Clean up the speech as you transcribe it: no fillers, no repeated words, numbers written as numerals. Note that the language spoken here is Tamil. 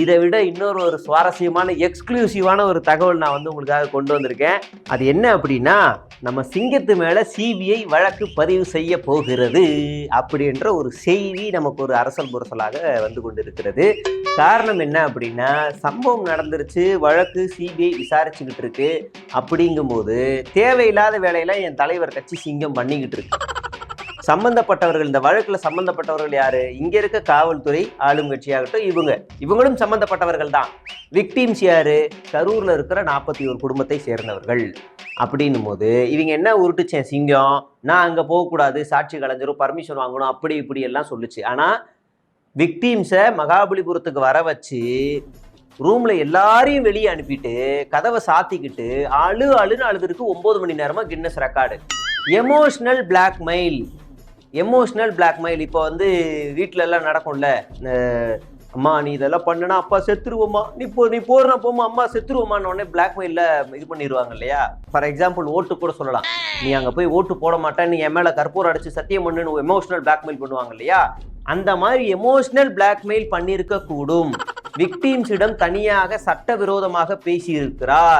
இதை விட இன்னொரு சுவாரஸ்யமான எக்ஸ்க்ளூசிவான ஒரு தகவல் நான் உங்களுக்காக கொண்டு வந்திருக்கேன். அது என்ன அப்படின்னா, நம்ம சிங்கத்து மேலே சிபிஐ வழக்கு பதிவு செய்ய போகிறது அப்படின்ற ஒரு செய்தி நமக்கு ஒரு அரசல் புரசலாக வந்து கொண்டிருக்கிறது. காரணம் என்ன அப்படின்னா, சம்பவம் நடந்துருச்சு, வழக்கு சிபிஐ விசாரிச்சுக்கிட்டு இருக்கு. அப்படிங்கும்போது தேவையில்லாத வேலையெல்லாம் என் தலைவர் கட்சி சிங்கம் பண்ணிக்கிட்டு இருக்கு. சம்பந்தப்பட்டவர்கள், இந்த வழக்குல சம்பந்தப்பட்டவர்கள் யாரு? இங்க இருக்க காவல்துறை, ஆளும் கட்சியாகட்டும், இவங்களும் சம்பந்தப்பட்டவர்கள் தான். விக்டிம்ஸ் யாரு? கரூர்ல இருக்கிற 41 குடும்பத்தை சேர்ந்தவர்கள். அப்படின்னும் போது இவங்க என்ன உருட்டுச்சேன் சிங்கம், நான் அங்க போகக்கூடாது, சாட்சி கலைஞரும் பர்மிஷன் வாங்கணும், அப்படி இப்படி எல்லாம் சொல்லுச்சு. ஆனா விக்டிம்ஸை மகாபலிபுரத்துக்கு வர வச்சு ரூம்ல எல்லாரையும் வெளியே அனுப்பிட்டு கதவை சாத்திக்கிட்டு அழுன்னு அழுதுருக்கு 9 மணி நேரமா கின்னஸ் ரெக்கார்டு. Emotional blackmail. இப்போ வீட்டுல எல்லாம் நடக்கும்ல, அம்மா நீ இதெல்லாம் பண்ணுனா அப்பா செத்துருவோமா, நீ போறனா போமா, அம்மா செத்துருவோமான்னு உடனே பிளாக்மெயில இது பண்ணிடுவாங்க இல்லையா. ஃபார் எக்ஸாம்பிள் ஓட்டு கூட சொல்லலாம், நீ அங்க போய் ஓட்டு போட மாட்டேன், நீ என் மேல கற்பூரம் அடிச்சு சத்தியம் பண்ணுன்னு எமோஷனல் பிளாக்மெயில் பண்ணுவாங்க இல்லையா. அந்த மாதிரி எமோஷனல் பிளாக்மெயில் பண்ணியிருக்க கூடும். விக்டிம்ஸிடம் தனியாக சட்டவிரோதமாக பேசியிருக்கிறார்.